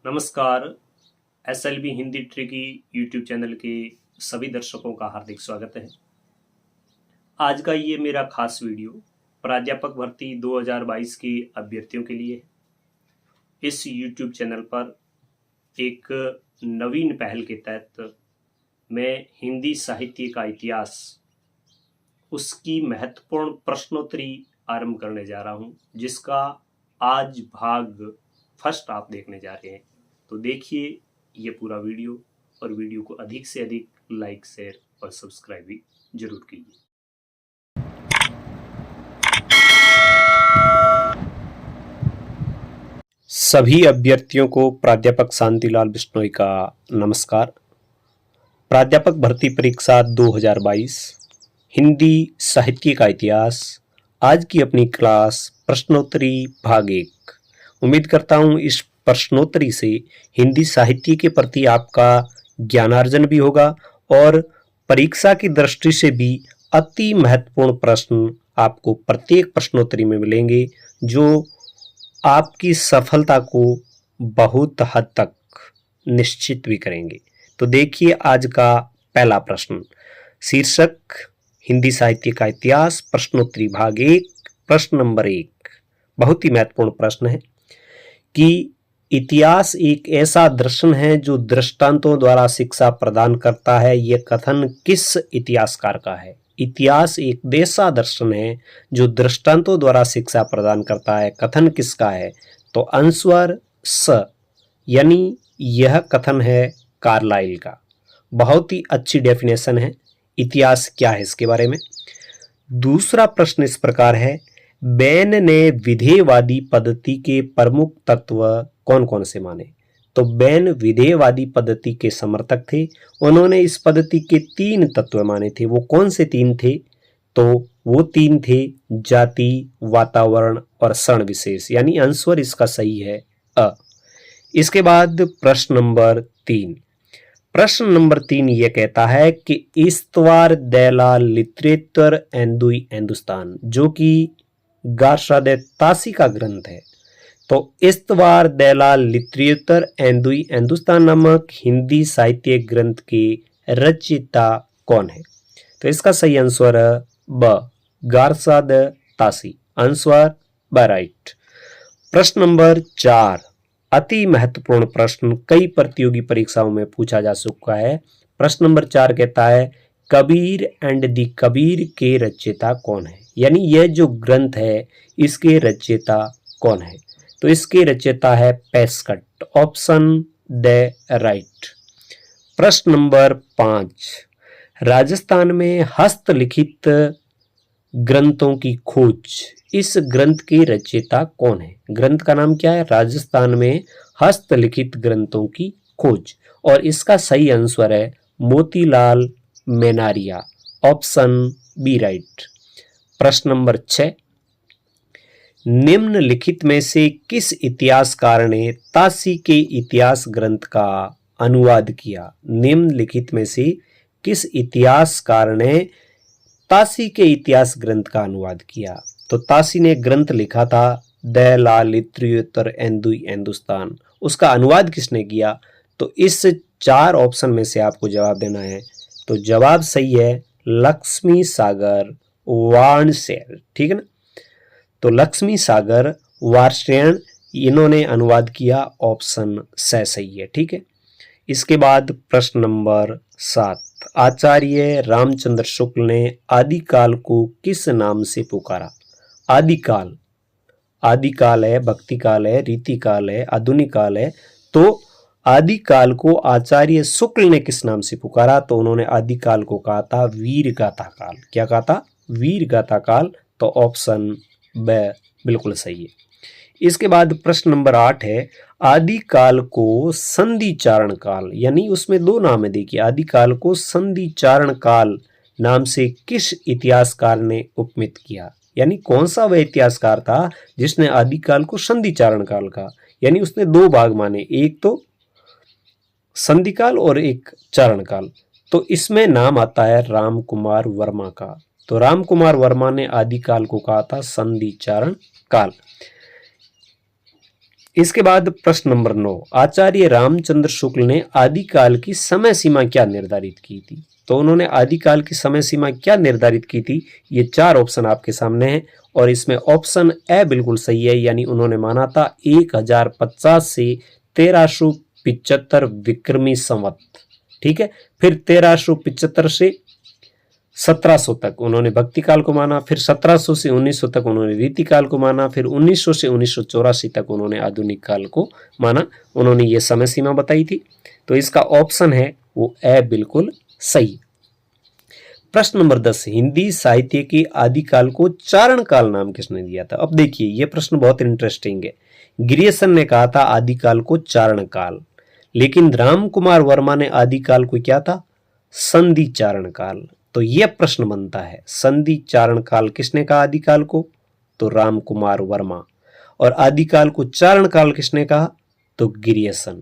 नमस्कार। SLB Hindi tricky YouTube channel के सभी दर्शकों का हार्दिक स्वागत है। आज का ये मेरा खास वीडियो प्राध्यापक भर्ती 2022 के अभ्यर्थियों के लिए है। इस यूट्यूब चैनल पर एक नवीन पहल के तहत मैं हिंदी साहित्य का इतिहास, उसकी महत्वपूर्ण प्रश्नोत्तरी आरंभ करने जा रहा हूँ, जिसका आज भाग फर्स्ट आप देखने जा रहे हैं। तो देखिए ये पूरा वीडियो और वीडियो को अधिक से अधिक लाइक, शेयर और सब्सक्राइब भी जरूर कीजिए। सभी अभ्यर्थियों को प्राध्यापक शांतिलाल बिश्नोई का नमस्कार। प्राध्यापक भर्ती परीक्षा 2022 हिंदी साहित्य का इतिहास, आज की अपनी क्लास प्रश्नोत्तरी भाग 1। उम्मीद करता हूँ इस प्रश्नोत्तरी से हिंदी साहित्य के प्रति आपका ज्ञानार्जन भी होगा और परीक्षा की दृष्टि से भी अति महत्वपूर्ण प्रश्न आपको प्रत्येक प्रश्नोत्तरी में मिलेंगे, जो आपकी सफलता को बहुत हद तक निश्चित भी करेंगे। तो देखिए आज का पहला प्रश्न, शीर्षक हिंदी साहित्य का इतिहास, प्रश्नोत्तरी भाग 1, प्रश्न नंबर 1। बहुत ही महत्वपूर्ण प्रश्न है कि इतिहास एक ऐसा दर्शन है जो दृष्टांतों द्वारा शिक्षा प्रदान करता है। यह कथन किस इतिहासकार का है? इतिहास एक ऐसा दर्शन है जो दृष्टांतों द्वारा शिक्षा प्रदान करता है। कथन किसका है? तो आंसर स, यानी यह कथन है कार्लाइल का। बहुत ही अच्छी डेफिनेशन है। इतिहास क्या है इसके बारे में। दूसरा प्रश्न इस प्रकार है, बेन ने विधेयवादी पद्धति के प्रमुख तत्व कौन कौन से माने? तो बेन विधेयवादी पद्धति के समर्थक थे। उन्होंने इस पद्धति के 3 तत्व माने थे। वो कौन से 3 थे? तो वो 3 थे जाति, वातावरण और क्षण विशेष, यानी आंसर इसका सही है अ। इसके बाद प्रश्न नंबर 3। प्रश्न नंबर 3 ये कहता है कि इस्तवार देला लिटरेचर एंदुई हिंदुस्तान, जो कि गार्सा दे तासी का ग्रंथ है। तो इस्तवार देला लिटरेचर एंदुई हिंदुस्तान नामक हिंदी साहित्य ग्रंथ के रचयिता कौन है? तो इसका सही आंसर है ब, गार्सा दे तासी। आंसर ब राइट। प्रश्न नंबर 4, अति महत्वपूर्ण प्रश्न, कई प्रतियोगी परीक्षाओं में पूछा जा चुका है। प्रश्न नंबर 4 कहता है, कबीर एंड दी कबीर के रचयिता कौन है? यानी यह जो ग्रंथ है इसके रचयिता कौन है? तो इसके रचयिता है पेस्कट। Option D right. प्रश्न नंबर 5, राजस्थान में हस्तलिखित ग्रंथों की खोज, इस ग्रंथ के रचयिता कौन है? ग्रंथ का नाम क्या है? राजस्थान में हस्तलिखित ग्रंथों की खोज, और इसका सही आंसर है Motilal Menaria. Option B right. प्रश्न नंबर 6, निम्नलिखित में से किस इतिहासकार ने तासी के इतिहास ग्रंथ का अनुवाद किया? निम्नलिखित में से किस इतिहासकार ने तासी के इतिहास ग्रंथ का अनुवाद किया? तो तासी ने ग्रंथ लिखा था द ला लिटरेचर एंदुई हिंदुस्तान, उसका अनुवाद किसने किया? तो इस 4 ऑप्शन में से आपको जवाब देना है। तो जवाब सही है लक्ष्मी सागर वार्णसेन, ठीक है ना। तो लक्ष्मी सागर वार्ष्णेय, इन्होंने अनुवाद किया। ऑप्शन से सही है, ठीक है। इसके बाद प्रश्न नंबर 7, आचार्य रामचंद्र शुक्ल ने आदिकाल को किस नाम से पुकारा? आदिकाल, आदिकाल है, भक्ति काल है, रीति काल है, आधुनिक काल है। तो आदिकाल को आचार्य शुक्ल ने किस नाम से पुकारा? तो उन्होंने आदिकाल को कहा था वीर गाथा काल। क्या कहा था? वीर गाथा काल। तो ऑप्शन ब बिल्कुल सही है। इसके बाद प्रश्न नंबर 8 है, आदिकाल को संधि चारण काल, यानी उसमें 2 नाम है। देखिए, आदिकाल को संधि चारण काल नाम से किस इतिहासकार ने उपमित किया? यानी कौन सा वह इतिहासकार था जिसने आदिकाल को संधि चारण काल कहा? यानी उसने 2 भाग माने, एक तो संधि काल और एक चारण काल। तो इसमें नाम आता है राम कुमार वर्मा का। तो राम कुमार वर्मा ने आदिकाल को कहा था संधि चारण काल। इसके बाद प्रश्न नंबर 9, आचार्य रामचंद्र शुक्ल ने आदिकाल की समय सीमा क्या निर्धारित की थी? तो उन्होंने आदिकाल की समय सीमा क्या निर्धारित की थी? ये 4 ऑप्शन आपके सामने हैं और इसमें ऑप्शन ए बिल्कुल सही है, यानी उन्होंने माना था 1050 से 1375 विक्रमी संवत। ठीक है, फिर 1375 से 1700 तक उन्होंने भक्ति काल को माना, फिर 1700 से 1900 तक उन्होंने रीति काल को माना, फिर 1900 से 1984 तक उन्होंने आधुनिक काल को माना। उन्होंने ये समय सीमा बताई थी। तो इसका ऑप्शन है वो ए बिल्कुल सही। प्रश्न नंबर 10, हिंदी साहित्य के आदिकाल को चारण काल नाम किसने दिया था? अब देखिए ये प्रश्न बहुत इंटरेस्टिंग है। ग्रियर्सन ने कहा था आदिकाल को चारण काल, लेकिन राम कुमार वर्मा ने आदिकाल को क्या था? संधि चारण काल। तो यह प्रश्न बनता है, संधि चारण काल किसने कहा आदिकाल को? तो राम कुमार वर्मा। और आदिकाल को चारण काल किसने कहा? तो ग्रियर्सन।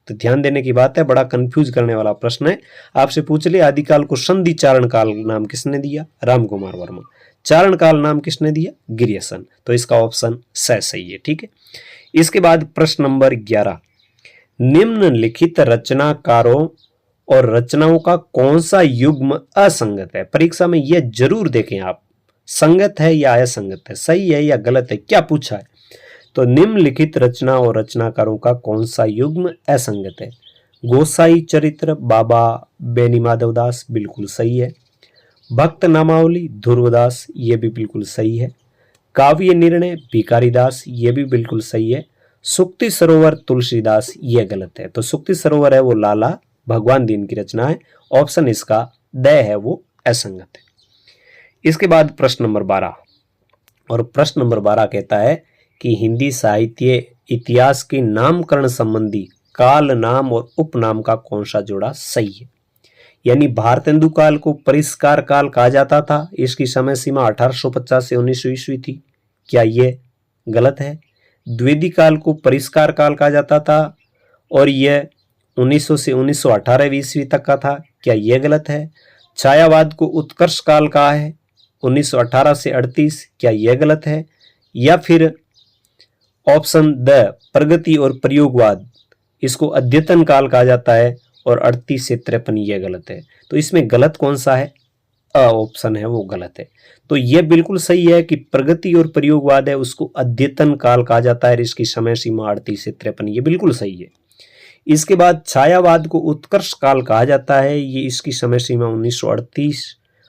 तो ध्यान देने की बात है, बड़ा कंफ्यूज करने वाला प्रश्न है। आपसे पूछ ले आदिकाल को संधि चारण काल नाम किसने दिया? राम कुमार वर्मा। चारण काल नाम किसने दिया? ग्रियर्सन। तो इसका ऑप्शन सही है। ठीक है, इसके बाद प्रश्न नंबर 11, निम्नलिखित रचनाकारों और रचनाओं का कौन सा युग्म असंगत है? परीक्षा में यह जरूर देखें आप, संगत है या असंगत है, सही है या गलत है, क्या पूछा है। तो निम्नलिखित रचना और रचनाकारों का कौन सा युग्म असंगत है? गोसाई चरित्र बाबा बेनी माधवदास, बिल्कुल सही है। भक्त नामावली ध्रुवदास, ये भी बिल्कुल सही है। काव्य निर्णय भिखारीदास, ये भी बिल्कुल सही है। सुक्ति सरोवर तुलसीदास, ये गलत है। तो सुक्ति सरोवर है वो लाला भगवान दीन की रचना है। ऑप्शन इसका द है वो असंगत है। इसके बाद प्रश्न नंबर 12, और प्रश्न नंबर 12 कहता है कि हिंदी साहित्य इतिहास के नामकरण संबंधी काल नाम और उपनाम का कौन सा जोड़ा सही है? यानी भारतेंदु काल को परिष्कार काल कहा जाता था, इसकी समय सीमा 1850 से 1900 ईस्वी थी, क्या ये गलत है? द्विवेदी काल को परिष्कार काल कहा जाता था और यह 1900 से 1918 ईस्वी तक का था, क्या यह गलत है? छायावाद को उत्कर्ष काल कहा है 1918 से 38, क्या यह गलत है? या फिर ऑप्शन द प्रगति और प्रयोगवाद, इसको अद्यतन काल कहा जाता है और 38 से 53, यह गलत है। तो इसमें गलत कौन सा है? ऑप्शन है वो गलत है। तो यह बिल्कुल सही है कि प्रगति और प्रयोगवाद है उसको अद्यतन काल कहा जाता है, इसकी समय सीमा 38 से 53, ये बिल्कुल सही है। इसके बाद छायावाद को उत्कर्ष काल कहा जाता है, ये इसकी समय सीमा 1938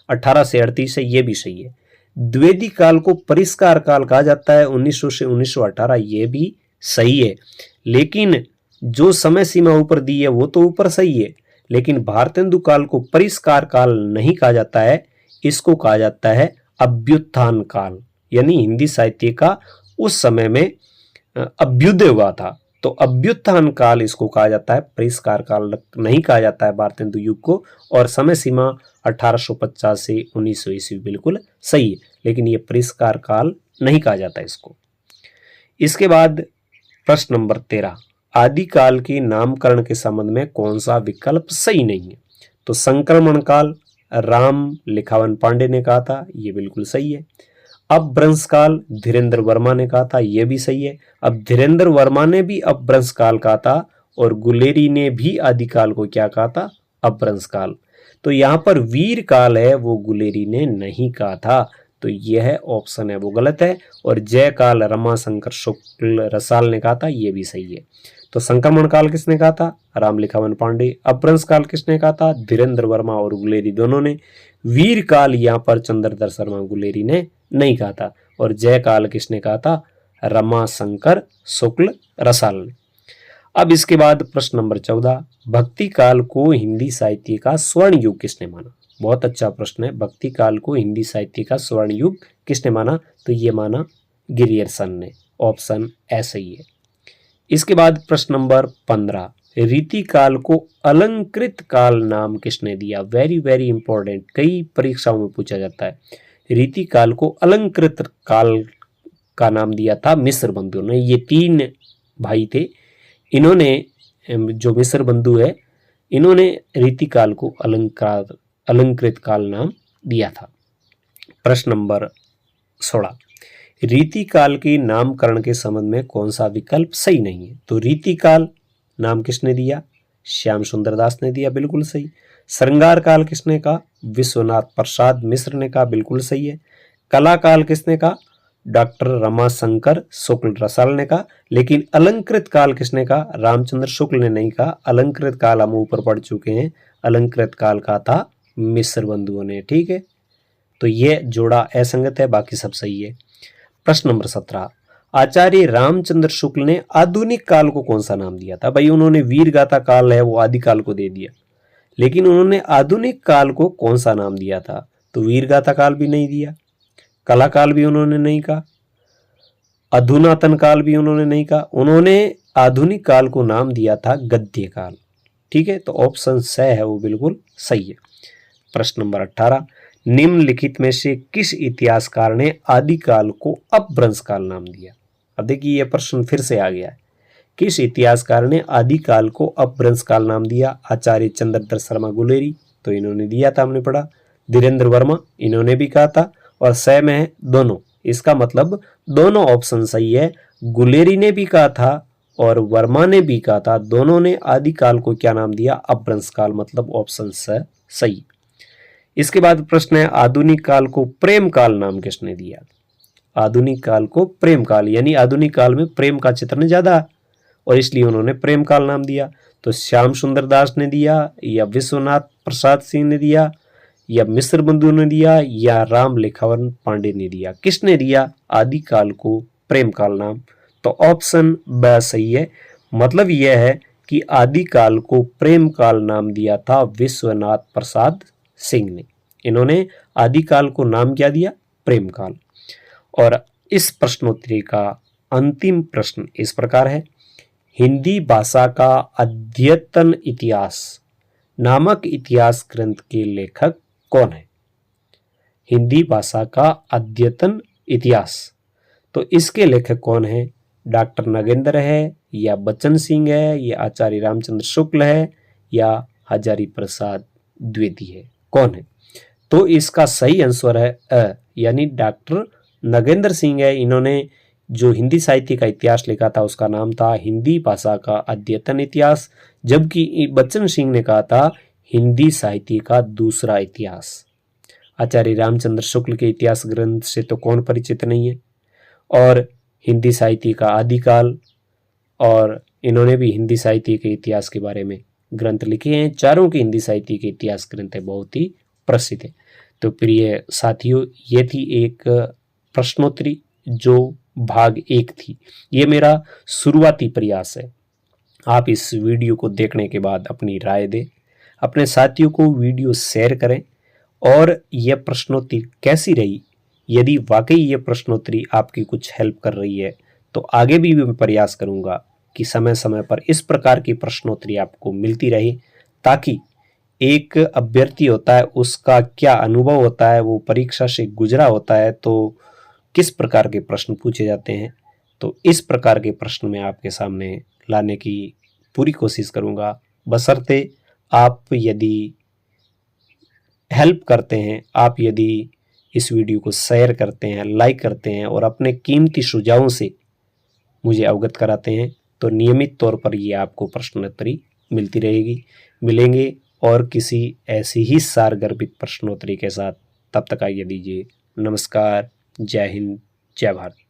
18 से 38 है, ये भी सही है। द्विवेदी काल को परिष्कार काल कहा जाता है 1900 से 1918, ये भी सही है। लेकिन जो समय सीमा ऊपर दी है वो तो ऊपर सही है, लेकिन भारतेंदु काल को परिष्कार काल नहीं कहा जाता है, इसको कहा जाता है अभ्युत्थान काल। यानी हिंदी साहित्य का उस समय में अभ्युदय हुआ था, तो अभ्युत्थान काल इसको कहा जाता है, परिष्कार काल नहीं कहा जाता है भारतेंदु युग को। और समय सीमा 1850 से 1900 ईस्वी बिल्कुल सही है, लेकिन ये परिष्कार काल नहीं कहा जाता इसको। इसके बाद प्रश्न नंबर 13, आदिकाल के नामकरण के संबंध में कौन सा विकल्प सही नहीं है? तो संक्रमण काल राम लिखावन पांडे ने कहा था, ये बिल्कुल सही है। अपभ्रंश काल धीरेन्द्र वर्मा ने कहा था, यह भी सही है। अब धीरेन्द्र वर्मा ने भी अपभ्रंश काल कहा था और गुलेरी ने भी आदिकाल को क्या कहा था? अपभ्रंश काल। तो यहाँ पर वीर काल है वो गुलेरी ने नहीं कहा था, तो यह ऑप्शन है वो गलत है। और जय काल रमाशंकर शुक्ल रसाल ने कहा था, यह भी सही है। तो संक्रमण काल किसने कहा था? राम लिखावन पांडे। अपभ्रंश काल किसने कहा था? धीरेन्द्र वर्मा और गुलेरी दोनों ने। वीर काल यहाँ पर चंद्रधर शर्मा गुलेरी ने नहीं कहा था। और जय काल किसने कहा था? रमाशंकर शुक्ल रसाल ने। अब इसके बाद प्रश्न नंबर 14, भक्ति काल को हिंदी साहित्य का स्वर्ण युग किसने माना? बहुत अच्छा प्रश्न है। भक्ति काल को हिंदी साहित्य का स्वर्ण युग किसने माना? तो ये माना ग्रियर्सन ने। ऑप्शन ए सही है। इसके बाद प्रश्न नंबर 15, रीति काल को अलंकृत काल नाम किसने दिया? वेरी वेरी इंपॉर्टेंट, कई परीक्षाओं में पूछा जाता है। रीति काल को अलंकृत काल का नाम दिया था मिस्र बंधुओं ने। ये 3 भाई थे, इन्होंने, जो मिस्र बंधु है, इन्होंने रीति काल को अलंकृत काल नाम दिया था। प्रश्न नंबर 16, रीतिकाल के नामकरण के संबंध में कौन सा विकल्प सही नहीं है? तो रीतिकाल नाम किसने दिया? श्याम सुंदर दास ने दिया, बिल्कुल सही। श्रृंगार काल किसने कहा? विश्वनाथ प्रसाद मिश्र ने कहा, बिल्कुल सही है। कला काल किसने कहा? डॉक्टर रमाशंकर शुक्ल रसाल ने कहा। लेकिन अलंकृत काल किसने कहा? रामचंद्र शुक्ल ने नहीं कहा। अलंकृत काल हम ऊपर पढ़ चुके हैं, अलंकृत काल का था मिश्र बंधुओं ने। ठीक है, तो ये जोड़ा असंगत है, बाकी सब सही है। प्रश्न नंबर 17, आचार्य रामचंद्र शुक्ल ने आधुनिक काल को कौन सा नाम दिया था? भाई उन्होंने वीर गाथा काल है वो आदि काल को दे दिया, लेकिन उन्होंने आधुनिक काल को कौन सा नाम दिया था? तो वीर गाथा काल भी नहीं दिया, कला काल भी उन्होंने नहीं कहा, अधुनातन काल भी उन्होंने नहीं कहा। उन्होंने आधुनिक काल को नाम दिया था गद्य काल। ठीक है, तो ऑप्शन स है वो बिल्कुल सही है। प्रश्न नंबर 18, निम्नलिखित में से किस इतिहासकार ने आदिकाल को अपभ्रंश काल नाम दिया? अब देखिए ये प्रश्न फिर से आ गया है, किस इतिहासकार ने आदिकाल को अपभ्रंश काल नाम दिया? आचार्य चंद्रधर शर्मा गुलेरी, तो इन्होंने दिया था, हमने पढ़ा। धीरेन्द्र वर्मा, इन्होंने भी कहा था। और स में है दोनों, इसका मतलब दोनों ऑप्शन सही है। गुलेरी ने भी कहा था और वर्मा ने भी कहा था, दोनों ने आदिकाल को क्या नाम दिया? अपभ्रंश काल, मतलब ऑप्शन स सही। इसके बाद प्रश्न है, आधुनिक काल को प्रेम काल नाम किसने दिया? आधुनिक काल को प्रेम काल, यानी आधुनिक काल में प्रेम का चित्रण ज्यादा है और इसलिए उन्होंने प्रेम काल नाम दिया। तो श्याम सुंदर दास ने दिया, या विश्वनाथ प्रसाद सिंह ने दिया, या मिश्र बंधु ने दिया, या राम लेखावन पांडे ने दिया? किसने दिया आदिकाल को प्रेम काल नाम? तो ऑप्शन ब सही है। मतलब यह है कि आदिकाल को प्रेम काल नाम दिया था विश्वनाथ प्रसाद सिंह ने। इन्होंने आदिकाल को नाम क्या दिया? प्रेम काल। और इस प्रश्नोत्तरी का अंतिम प्रश्न इस प्रकार है, हिंदी भाषा का अद्यतन इतिहास नामक इतिहास ग्रंथ के लेखक कौन है? हिंदी भाषा का अद्यतन इतिहास, तो इसके लेखक कौन है? डॉक्टर नगेंद्र है, या बच्चन सिंह है, या आचार्य रामचंद्र शुक्ल है, या हजारी प्रसाद द्विवेदी है? कौन है? तो इसका सही आंसर है अ, यानी डॉक्टर नगेंद्र सिंह है। इन्होंने जो हिंदी साहित्य का इतिहास लिखा था उसका नाम था हिंदी भाषा का अद्यतन इतिहास, जबकि बच्चन सिंह ने कहा था हिंदी साहित्य का दूसरा इतिहास। आचार्य रामचंद्र शुक्ल के इतिहास ग्रंथ से तो कौन परिचित नहीं है, और हिंदी साहित्य का आदिकाल, और इन्होंने भी हिंदी साहित्य के इतिहास के बारे में ग्रंथ लिखे हैं। चारों के हिंदी साहित्य के इतिहास ग्रंथ है, बहुत ही प्रसिद्ध है। तो प्रिय साथियों, ये थी एक प्रश्नोत्तरी जो भाग 1 थी। ये मेरा शुरुआती प्रयास है। आप इस वीडियो को देखने के बाद अपनी राय दें, अपने साथियों को वीडियो शेयर करें, और यह प्रश्नोत्तरी कैसी रही, यदि वाकई ये प्रश्नोत्तरी आपकी कुछ हेल्प कर रही है तो आगे भी मैं प्रयास करूंगा कि समय समय पर इस प्रकार की प्रश्नोत्तरी आपको मिलती रहे, ताकि एक अभ्यर्थी होता है उसका क्या अनुभव होता है, वो परीक्षा से गुजरा होता है तो किस प्रकार के प्रश्न पूछे जाते हैं, तो इस प्रकार के प्रश्न मैं आपके सामने लाने की पूरी कोशिश करूंगा, बशर्ते आप यदि हेल्प करते हैं, आप यदि इस वीडियो को शेयर करते हैं, लाइक करते हैं और अपने कीमती सुझावों से मुझे अवगत कराते हैं, तो नियमित तौर पर ये आपको प्रश्नोत्तरी मिलती रहेगी। मिलेंगे और किसी ऐसी ही सारगर्भित प्रश्नोत्तरी के साथ, तब तक आइए दीजिए। नमस्कार, जय हिंद, जय भारत।